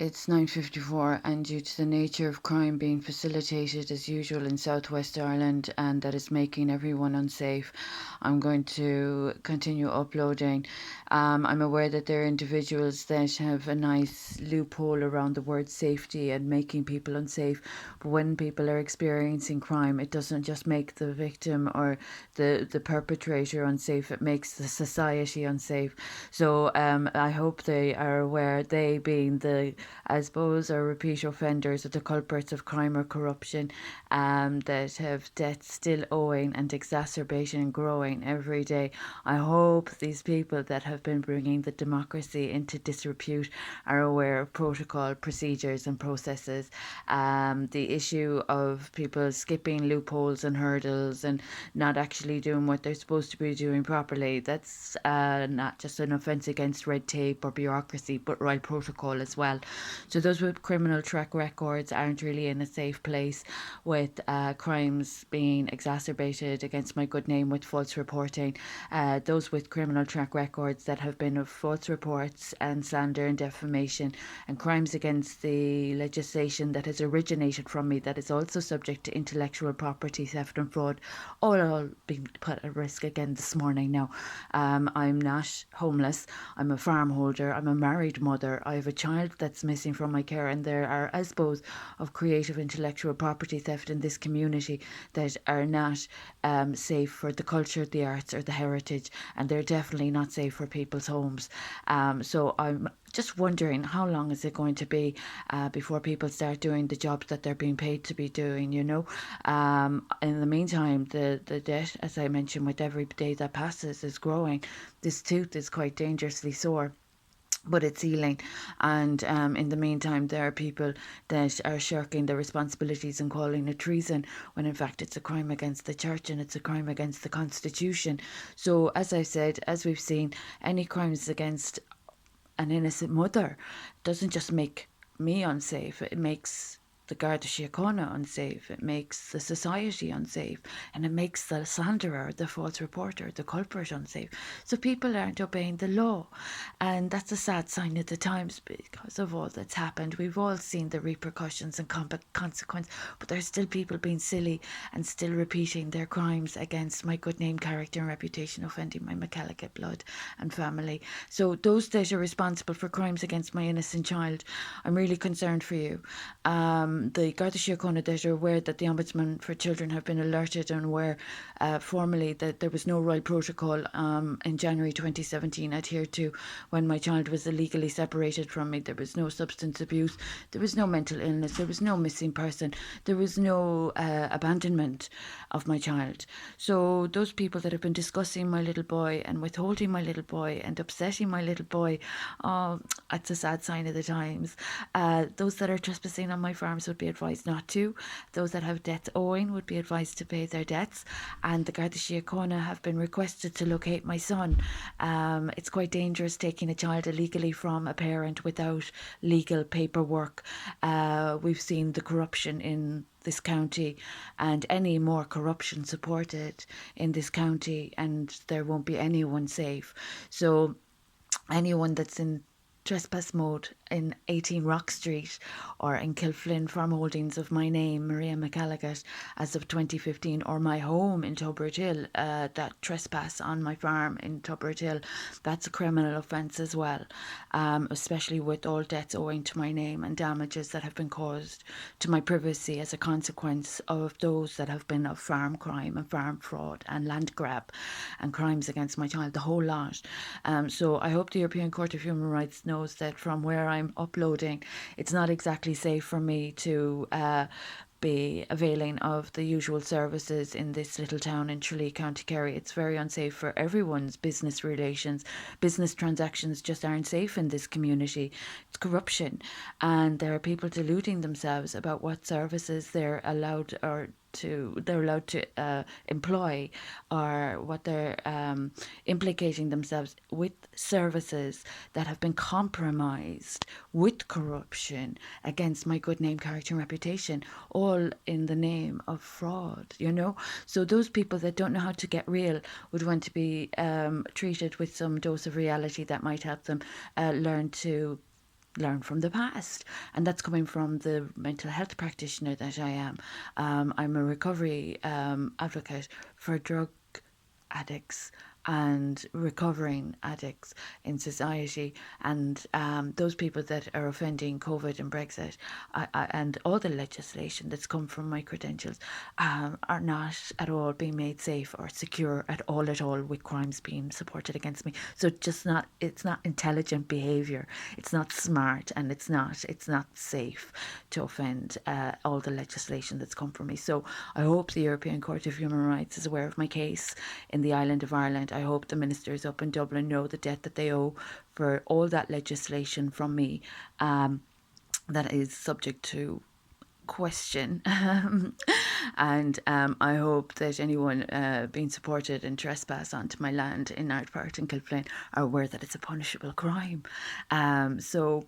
It's 9:54, and due to the nature of crime being facilitated as usual in Southwest Ireland and that is making everyone unsafe, I'm going to continue uploading. I'm aware that there are individuals that have a nice loophole around the word safety and making people unsafe. But when people are experiencing crime, it doesn't just make the victim or the perpetrator unsafe, it makes the society unsafe. So I hope they are aware, they being the, I suppose, are repeat offenders or the culprits of crime or corruption, that have debts still owing and exacerbating and growing every day. I hope these people that have been bringing the democracy into disrepute are aware of protocol, procedures, and processes. The issue of people skipping loopholes and hurdles and not actually doing what they're supposed to be doing properly, that's not just an offence against red tape or bureaucracy, but right protocol as well. So those with criminal track records aren't really in a safe place, with crimes being exacerbated against my good name with false reporting. Those with criminal track records that have been of false reports and slander and defamation, and crimes against the legislation that has originated from me that is also subject to intellectual property theft and fraud, all being put at risk again this morning. Now, I'm not homeless. I'm a farm holder. I'm a married mother. I have a child that's missing from my care, and there are, I suppose, of creative intellectual property theft in this community that are not safe for the culture, the arts, or the heritage, and they're definitely not safe for people's homes. So I'm just wondering, how long is it going to be before people start doing the jobs that they're being paid to be doing, you know? In the meantime, the debt, as I mentioned, with every day that passes is growing. This tooth is quite dangerously sore, but it's healing. And in the meantime, there are people that are shirking their responsibilities and calling it treason, when in fact it's a crime against the church and it's a crime against the Constitution. So, as I said, as we've seen, any crimes against an innocent mother doesn't just make me unsafe, it makes the Garda Síochána unsafe, it makes the society unsafe, and it makes the slanderer, the false reporter, the culprit unsafe. So people aren't obeying the law, and that's a sad sign of the times because of all that's happened. We've all seen the repercussions and consequence, but there's still people being silly and still repeating their crimes against my good name, character, and reputation, offending my McCallican blood and family. So those that are responsible for crimes against my innocent child, I'm really concerned for you. The Garda Síochána that are aware that the Ombudsman for Children have been alerted and aware formally that there was no royal protocol in January 2017 adhered to when my child was illegally separated from me. There was no substance abuse, there was no mental illness, there was no missing person, there was no abandonment of my child. So those people that have been discussing my little boy and withholding my little boy and upsetting my little boy, oh, it's a sad sign of the times. Those that are trespassing on my farms would be advised not to. Those that have debts owing would be advised to pay their debts. And the Garda Síochána have been requested to locate my son. It's quite dangerous taking a child illegally from a parent without legal paperwork. We've seen the corruption in this county, and any more corruption supported in this county, and there won't be anyone safe. So anyone that's in trespass mode in 18 Rock Street or in Kilflynn Farm Holdings of my name, Maria McCalligan, as of 2015, or my home in Tubright Hill, that trespass on my farm in Tubright Hill, that's a criminal offence as well, especially with all debts owing to my name and damages that have been caused to my privacy as a consequence of those that have been of farm crime and farm fraud and land grab and crimes against my child, the whole lot. So I hope the European Court of Human Rights knows that from where I'm uploading, it's not exactly safe for me to be availing of the usual services in this little town in Tralee, County Kerry. It's very unsafe for everyone's business relations. Business transactions just aren't safe in this community. It's corruption, and there are people deluding themselves about what services they're allowed to employ, or what they're implicating themselves with services that have been compromised with corruption against my good name, character, and reputation, all in the name of fraud, you know. So those people that don't know how to get real would want to be treated with some dose of reality that might help them learn to learn from the past. And that's coming from the mental health practitioner that I am. I'm a recovery advocate for drug addicts and recovering addicts in society, and those people that are offending COVID and Brexit, and all the legislation that's come from my credentials, are not at all being made safe or secure at all, with crimes being supported against me. So it's not intelligent behaviour, it's not smart, and it's not safe to offend all the legislation that's come from me. So I hope the European Court of Human Rights is aware of my case in the island of Ireland. I hope the ministers up in Dublin know the debt that they owe for all that legislation from me, that is subject to question. And I hope that anyone being supported and trespass onto my land in Ardpart and Kilflane are aware that it's a punishable crime. So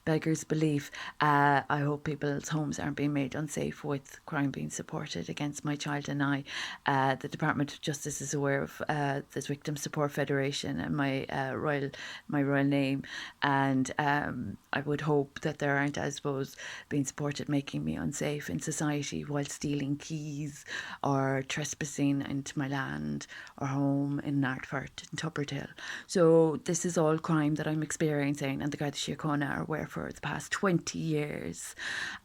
beggars belief. I hope people's homes aren't being made unsafe with crime being supported against my child and I. The Department of Justice is aware of the Victim Support Federation and my royal name, and I would hope that there aren't, I suppose, being supported making me unsafe in society while stealing keys or trespassing into my land or home in Ardfort and Tubbertill. So this is all crime that I'm experiencing, and the Garda Síochána are aware for the past 20 years.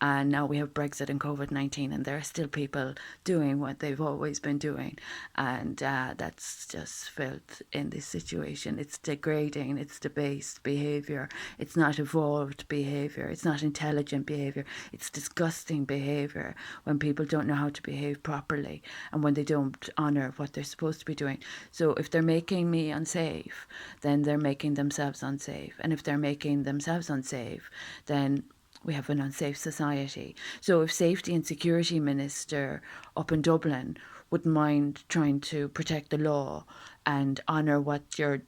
And now we have Brexit and COVID-19, and there are still people doing what they've always been doing. And that's just filth in this situation. It's degrading, it's debased behaviour, it's not evolved behaviour, it's not intelligent behaviour, it's disgusting behaviour when people don't know how to behave properly and when they don't honour what they're supposed to be doing. So if they're making me unsafe, then they're making themselves unsafe. And if they're making themselves unsafe, then we have an unsafe society. So if Safety and Security Minister up in Dublin wouldn't mind trying to protect the law and honour what your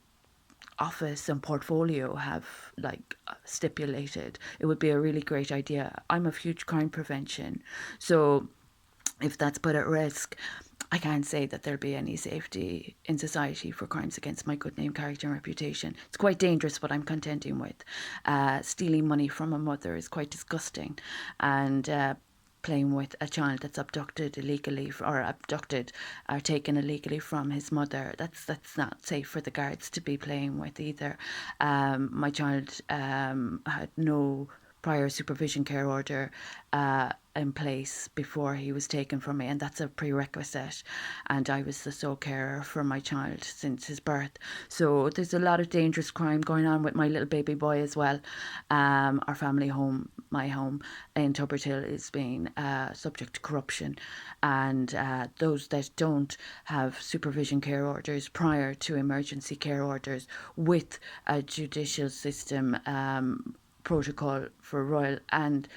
office and portfolio have stipulated, it would be a really great idea. I'm of huge crime prevention, so if that's put at risk, I can't say that there'll be any safety in society for crimes against my good name, character, and reputation. It's quite dangerous what I'm contending with. Stealing money from a mother is quite disgusting, and playing with a child that's abducted illegally or taken illegally from his mother, that's not safe for the guards to be playing with either. My child had no prior supervision care order in place before he was taken from me, and that's a prerequisite, and I was the sole carer for my child since his birth. So there's a lot of dangerous crime going on with my little baby boy as well. Our family home, my home in Tubbertill, is being subject to corruption, and those that don't have supervision care orders prior to emergency care orders with a judicial system protocol for royal and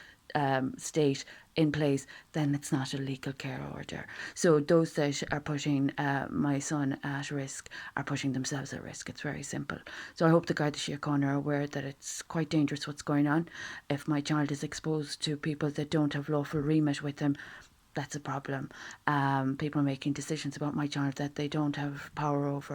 state in place, then it's not a legal care order. So those that are putting my son at risk are putting themselves at risk. It's very simple. So I hope the Garda Síochána are aware that it's quite dangerous what's going on. If my child is exposed to people that don't have lawful remit with them, that's a problem. People making decisions about my child that they don't have power over.